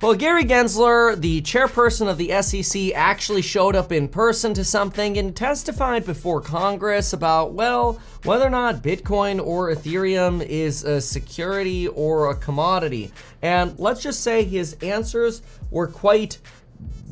Well, Gary Gensler, the chairperson of the SEC, actually showed up in person to something and testified before Congress about, well, whether or not Bitcoin or Ethereum is a security or a commodity. And let's just say his answers were quite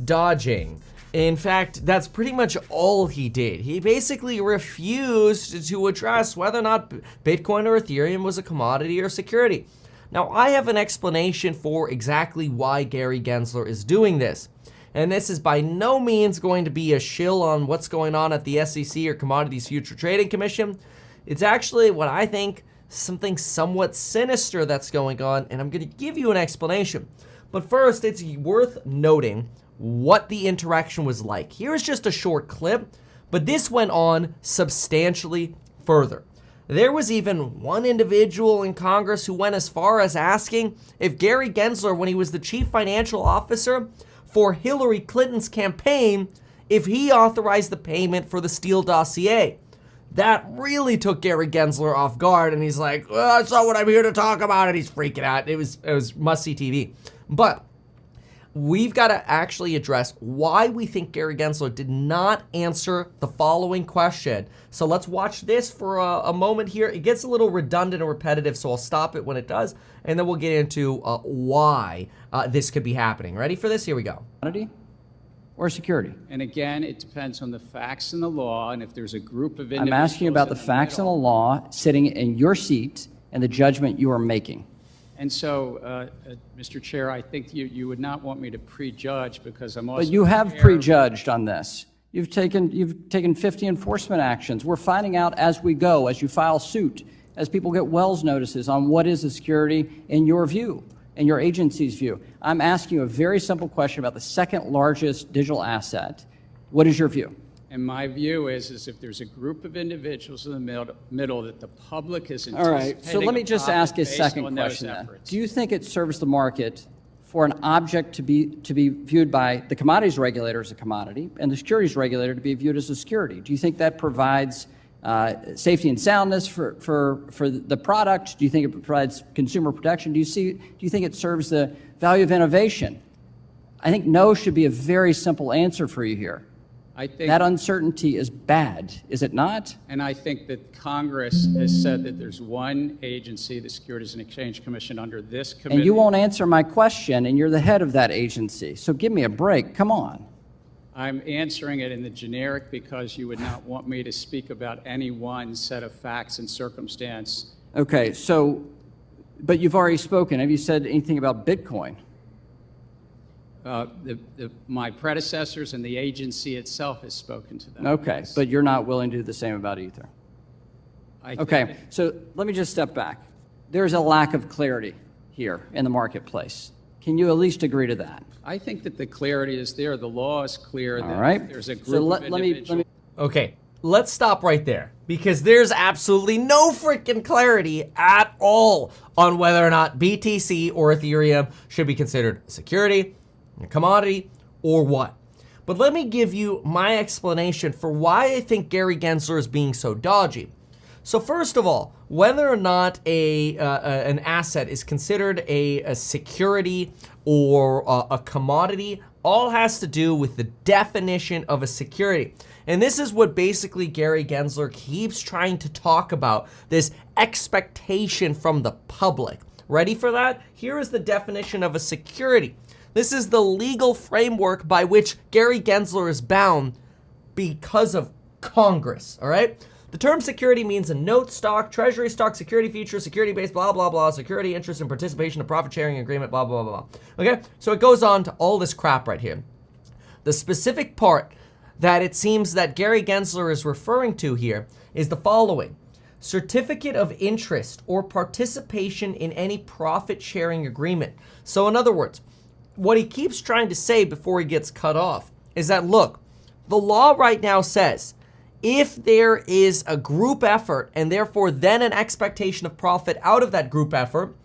dodging. In fact, that's pretty much all he did. He basically refused to address whether or not Bitcoin or Ethereum was a commodity or security. Now, I have an explanation for exactly why Gary Gensler is doing this. And this is by no means going to be a shill on what's going on at the SEC or Commodities Future Trading Commission. It's actually what I think something somewhat sinister that's going on, and I'm going to give you an explanation. But first, it's worth noting what the interaction was like. Here's just a short clip, but this went on substantially further. There was even one individual in Congress who went as far as asking if Gary Gensler, when he was the chief financial officer for Hillary Clinton's campaign, if he authorized the payment for the Steele dossier. That really took Gary Gensler off guard, and he's like, well, that's not what I'm here to talk about, and he's freaking out. It was must-see TV. But we've got to actually address why we think Gary Gensler did not answer the following question. So let's watch this for a moment here. It gets a little redundant and repetitive, so I'll stop it when it does, and then we'll get into why this could be happening. Ready for this? Here we go. Commodity or security? And again, it depends on the facts and the law, and if there's a group of individuals. I'm asking you about the facts and the law sitting in your seat and the judgment you are making. And so, Mr. Chair, I think you would not want me to prejudge because I'm also. But you have prejudged on this. You've taken 50 enforcement actions. We're finding out as we go, as you file suit, as people get Wells notices on what is a security in your view, in your agency's view. I'm asking you a very simple question about the second largest digital asset. What is your view? And my view is if there's a group of individuals in the middle that the public is anticipating. All right, so let me just ask a second question then. Do you think it serves the market for an object to be viewed by the commodities regulator as a commodity and the securities regulator to be viewed as a security? Do you think that provides safety and soundness for the product? Do you think it provides consumer protection? Do you think it serves the value of innovation? I think no should be a very simple answer for you here. I think that uncertainty is bad, is it not? And I think that Congress has said that there's one agency, the Securities and Exchange Commission, under this committee. And you won't answer my question, and you're the head of that agency. So give me a break. Come on. I'm answering it in the generic because you would not want me to speak about any one set of facts and circumstance. Okay, so, but you've already spoken. Have you said anything about Bitcoin? My predecessors and the agency itself has spoken to them. Okay, but you're not willing to do the same about Ether. Okay, so let me just step back. There's a lack of clarity here in the marketplace. Can you at least agree to that? I think that the clarity is there. The law is clear. All right. There's a group of individuals. Okay, let's stop right there because there's absolutely no freaking clarity at all on whether or not BTC or Ethereum should be considered a security, a commodity, or what. But let me give you my explanation for why I think Gary Gensler is being so dodgy. So first of all, whether or not an asset is considered a security or a commodity all has to do with the definition of a security. And this is what basically Gary Gensler keeps trying to talk about, this expectation from the public. Ready for that? Here is the definition of a security. This is the legal framework by which Gary Gensler is bound because of Congress, all right? The term security means a note, stock, treasury stock, security feature, security-based, blah, blah, blah, security interest and participation, a profit-sharing agreement, blah, blah, blah, blah. Okay? So it goes on to all this crap right here. The specific part that it seems that Gary Gensler is referring to here is the following. Certificate of interest or participation in any profit-sharing agreement. So in other words, what he keeps trying to say before he gets cut off is that, look, the law right now says if there is a group effort and therefore then an expectation of profit out of that group effort,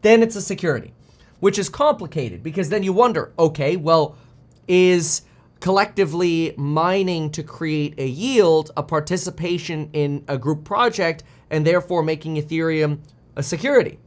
then it's a security, which is complicated because then you wonder, okay, well, is collectively mining to create a yield a participation in a group project and therefore making Ethereum a security?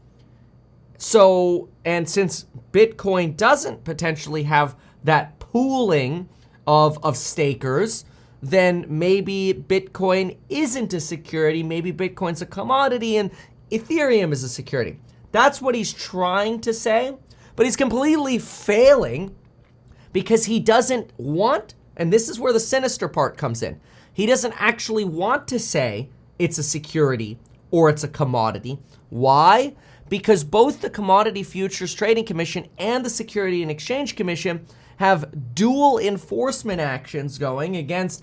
So, and since Bitcoin doesn't potentially have that pooling of stakers, then maybe Bitcoin isn't a security. Maybe Bitcoin's a commodity and Ethereum is a security. That's what he's trying to say, but he's completely failing because he doesn't want, and this is where the sinister part comes in, he doesn't actually want to say it's a security or it's a commodity. Why? Because both the Commodity Futures Trading Commission and the Security and Exchange Commission have dual enforcement actions going against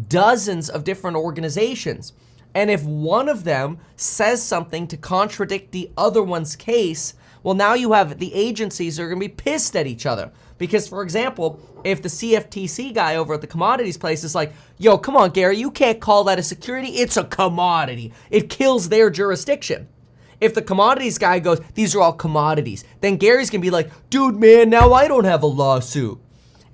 dozens of different organizations. And if one of them says something to contradict the other one's case, well, now you have the agencies are going to be pissed at each other. Because, for example, if the CFTC guy over at the commodities place is like, yo, come on, Gary, you can't call that a security. It's a commodity. It kills their jurisdiction. If the commodities guy goes, these are all commodities, then Gary's going to be like, dude, man, now I don't have a lawsuit.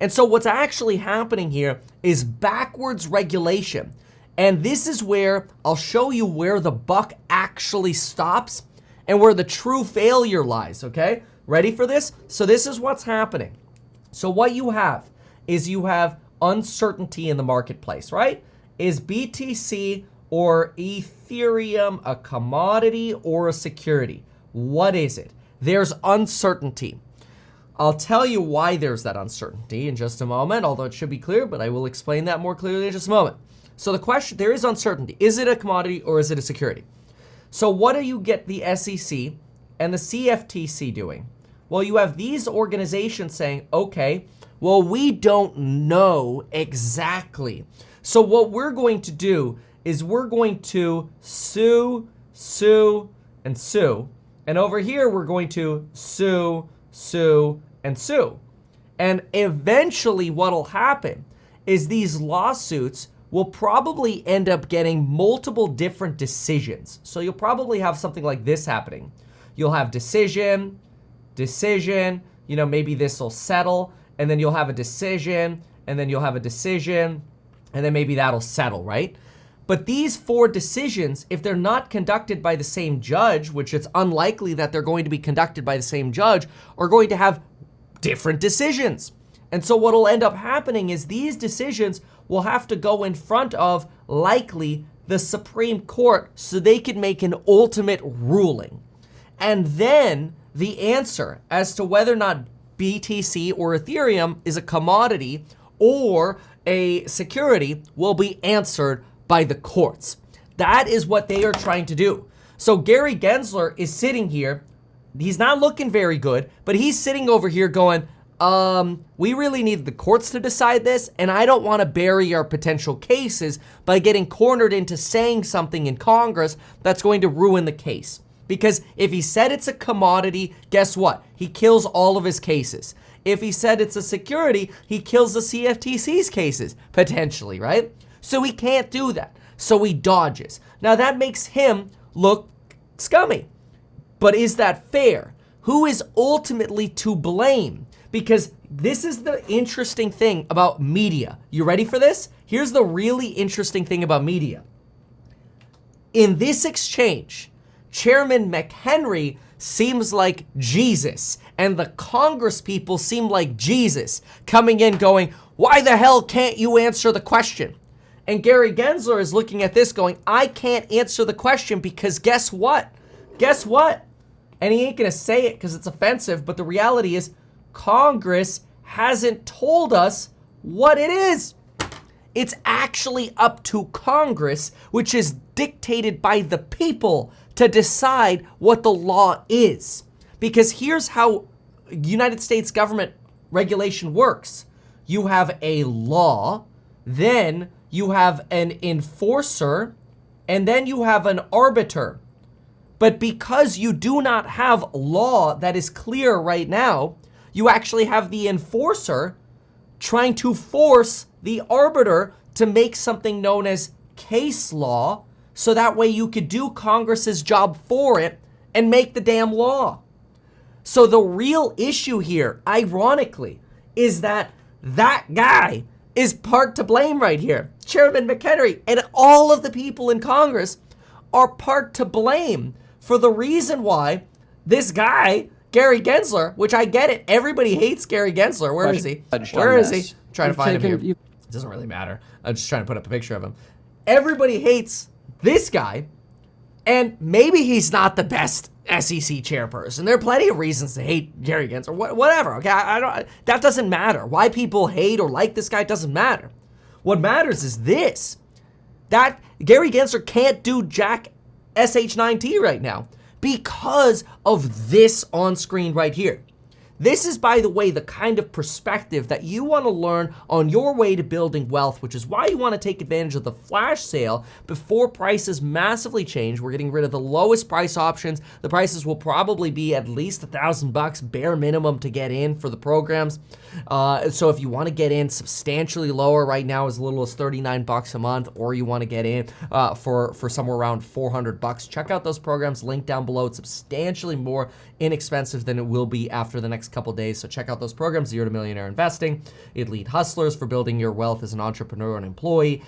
And so what's actually happening here is backwards regulation. And this is where I'll show you where the buck actually stops and where the true failure lies, okay? Ready for this? So this is what's happening. So what you have is you have uncertainty in the marketplace, right? Is BTC or Ethereum a commodity or a security? What is it? There's uncertainty. I'll tell you why there's that uncertainty in just a moment, although it should be clear, but I will explain that more clearly in just a moment. So the question, there is uncertainty. Is it a commodity or is it a security? So what do you get the SEC and the CFTC doing? Well, you have these organizations saying, okay, well, we don't know exactly. So what we're going to do is we're going to sue, and sue. And over here, we're going to sue, and sue. And eventually what'll happen is these lawsuits will probably end up getting multiple different decisions. So you'll probably have something like this happening. You'll have decision, you know, maybe this will settle, and then you'll have a decision, and then you'll have a decision, and then maybe that'll settle, right? But these 4 decisions, if they're not conducted by the same judge, which it's unlikely that they're going to be conducted by the same judge, are going to have different decisions. And so what'll end up happening is these decisions will have to go in front of, likely, the Supreme Court so they can make an ultimate ruling. And then the answer as to whether or not BTC or Ethereum is a commodity or a security will be answered by the courts. That is what they are trying to do. So Gary Gensler is sitting here. He's not looking very good, but he's sitting over here going, we really need the courts to decide this, and I don't want to bury our potential cases by getting cornered into saying something in Congress that's going to ruin the case. Because if he said it's a commodity, guess what? He kills all of his cases. If he said it's a security, he kills the CFTC's cases, potentially, right? So he can't do that. So he dodges. Now that makes him look scummy. But is that fair? Who is ultimately to blame? Because this is the interesting thing about media. You ready for this? Here's the really interesting thing about media. In this exchange, Chairman McHenry seems like Jesus, and the Congress people seem like Jesus, coming in going, why the hell can't you answer the question? And Gary Gensler is looking at this going, I can't answer the question because guess what? Guess what? And he ain't gonna say it because it's offensive, but the reality is Congress hasn't told us what it is. It's actually up to Congress, which is dictated by the people, to decide what the law is. Because here's how United States government regulation works. You have a law, then you have an enforcer, and then you have an arbiter. But because you do not have law that is clear right now, you actually have the enforcer trying to force the arbiter to make something known as case law, so that way you could do Congress's job for it and make the damn law. So the real issue here, ironically, is that that guy is part to blame right here. Chairman McHenry and all of the people in Congress are part to blame for the reason why this guy Gary Gensler, which I get it. Everybody hates Gary Gensler. Where is he? Where is he? Trying to find him here. It doesn't really matter. I'm just trying to put up a picture of him. Everybody hates this guy, and maybe he's not the best SEC chairperson. There are plenty of reasons to hate Gary Gensler. Whatever. Okay, I don't. That doesn't matter. Why people hate or like this guy doesn't matter. What matters is this: that Gary Gensler can't do jack SH9T right now because of this on screen right here. This is, by the way, the kind of perspective that you want to learn on your way to building wealth, which is why you want to take advantage of the flash sale before prices massively change. We're getting rid of the lowest price options. The prices will probably be at least $1,000 bare minimum to get in for the programs. So if you want to get in substantially lower, right now as little as $39 a month, or you want to get in for somewhere around $400, check out those programs. Link down below. It's substantially more inexpensive than it will be after the next couple days. So check out those programs: Zero to Millionaire Investing, Elite Hustlers for building your wealth as an entrepreneur and employee,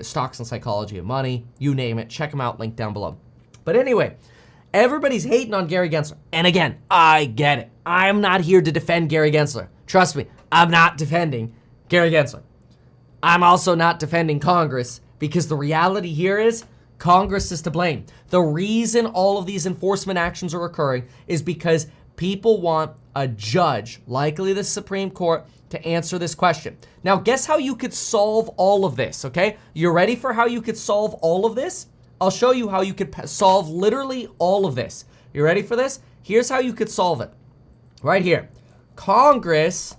Stocks and Psychology of Money, you name it. Check them out. Link down below. But anyway, everybody's hating on Gary Gensler. And again, I get it. I'm not here to defend Gary Gensler. Trust me, I'm not defending Gary Gensler. I'm also not defending Congress, because the reality here is Congress is to blame. The reason all of these enforcement actions are occurring is because people want a judge, likely the Supreme Court, to answer this question. Now, guess how you could solve all of this, okay? You ready for how you could solve all of this? I'll show you how you could solve literally all of this. You ready for this? Here's how you could solve it. Right here. Congress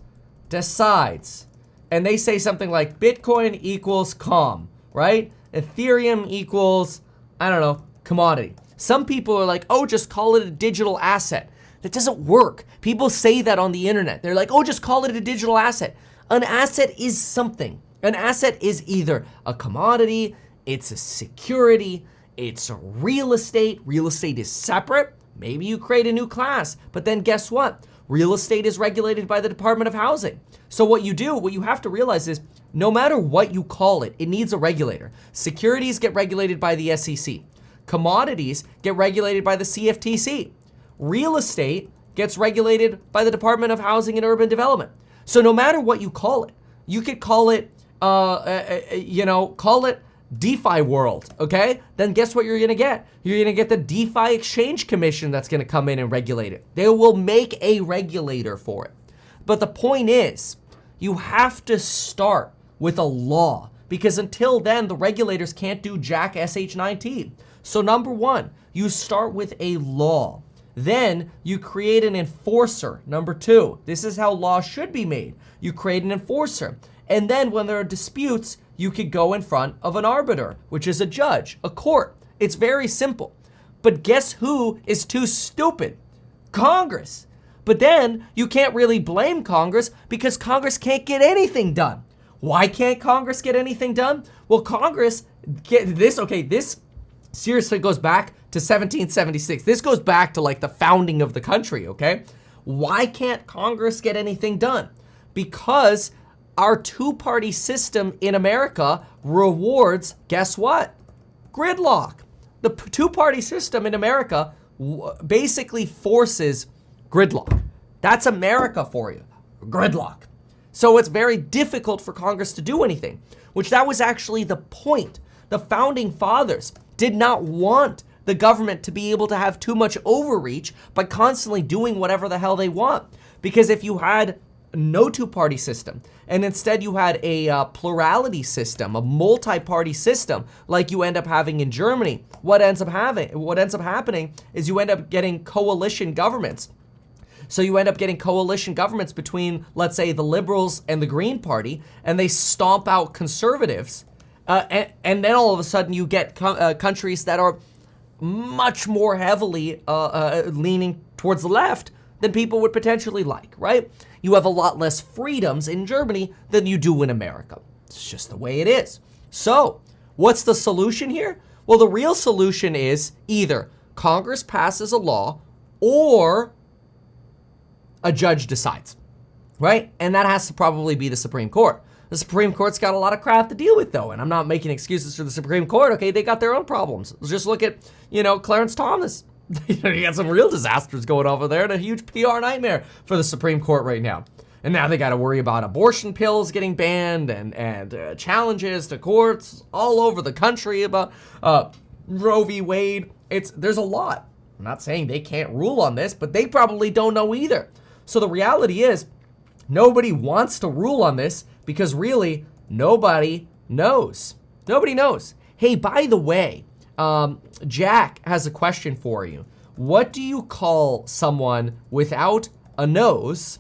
decides, and they say something like Bitcoin equals calm, right? Ethereum equals, I don't know, commodity. Some people are like, oh, just call it a digital asset. That doesn't work. People say that on the internet. They're like, oh, just call it a digital asset. An asset is something. An asset is either a commodity, it's a security, it's a real estate. Real estate is separate. Maybe you create a new class, but then guess what? Real estate is regulated by the Department of Housing. So what you have to realize is, no matter what you call it, it needs a regulator. Securities get regulated by the SEC. Commodities get regulated by the CFTC. Real estate gets regulated by the Department of Housing and Urban Development. So no matter what you call it, you could call it, call it DeFi world, okay? Then guess what you're gonna get? You're gonna get the DeFi Exchange Commission that's gonna come in and regulate it. They will make a regulator for it. But the point is, you have to start with a law, because until then, the regulators can't do jack SH9T. So number one, you start with a law. Then you create an enforcer. Number two, this is how laws should be made. You create an enforcer. And then when there are disputes, you could go in front of an arbiter, which is a judge, a court. It's very simple. But guess who is too stupid? Congress. But then you can't really blame Congress, because Congress can't get anything done. Why can't Congress get anything done? Well, Congress this seriously goes back to 1776. This goes back to like the founding of the country, okay? Why can't Congress get anything done? Because our two-party system in America rewards, guess what? Gridlock. The two-party system in America basically forces gridlock. That's America for you, gridlock. So it's very difficult for Congress to do anything, which that was actually the point. The founding fathers did not want the government to be able to have too much overreach by constantly doing whatever the hell they want. Because if you had no two-party system, and instead you had a plurality system, a multi-party system, like you end up having in Germany, what ends up happening is you end up getting coalition governments. So you end up getting coalition governments between, let's say, the Liberals and the Green Party, and they stomp out conservatives. And then all of a sudden you get countries that are much more heavily leaning towards the left than people would potentially like, right? You have a lot less freedoms in Germany than you do in America. It's just the way it is. So what's the solution here? Well, the real solution is either Congress passes a law or a judge decides, right? And that has to probably be the Supreme Court. The Supreme Court's got a lot of crap to deal with, though, and I'm not making excuses for the Supreme Court, okay? They got their own problems. Just look at, Clarence Thomas You got some real disasters going over there and a huge PR nightmare for the Supreme Court right now. And now they got to worry about abortion pills getting banned and challenges to courts all over the country about Roe v. Wade. There's a lot. I'm not saying they can't rule on this, but they probably don't know either. So the reality is, nobody wants to rule on this because really, nobody knows. Nobody knows. Hey, by the way, Jack has a question for you. What do you call someone without a nose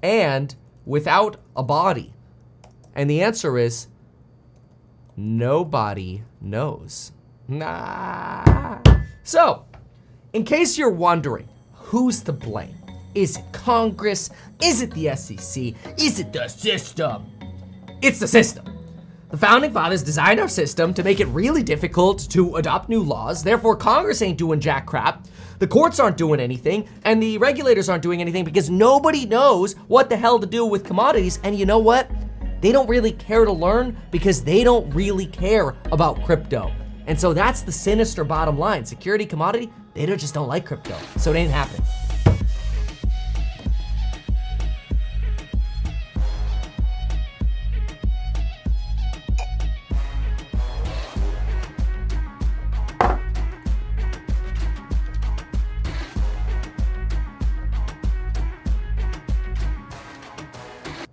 and without a body? And the answer is, nobody knows. Nah. So, in case you're wondering, who's to blame? Is it Congress? Is it the SEC? Is it the system? It's the system. The Founding Fathers designed our system to make it really difficult to adopt new laws. Therefore, Congress ain't doing jack crap. The courts aren't doing anything, and the regulators aren't doing anything because nobody knows what the hell to do with commodities. And you know what? They don't really care to learn because they don't really care about crypto. And so that's the sinister bottom line. Security, commodity, they just don't like crypto. So it ain't happening.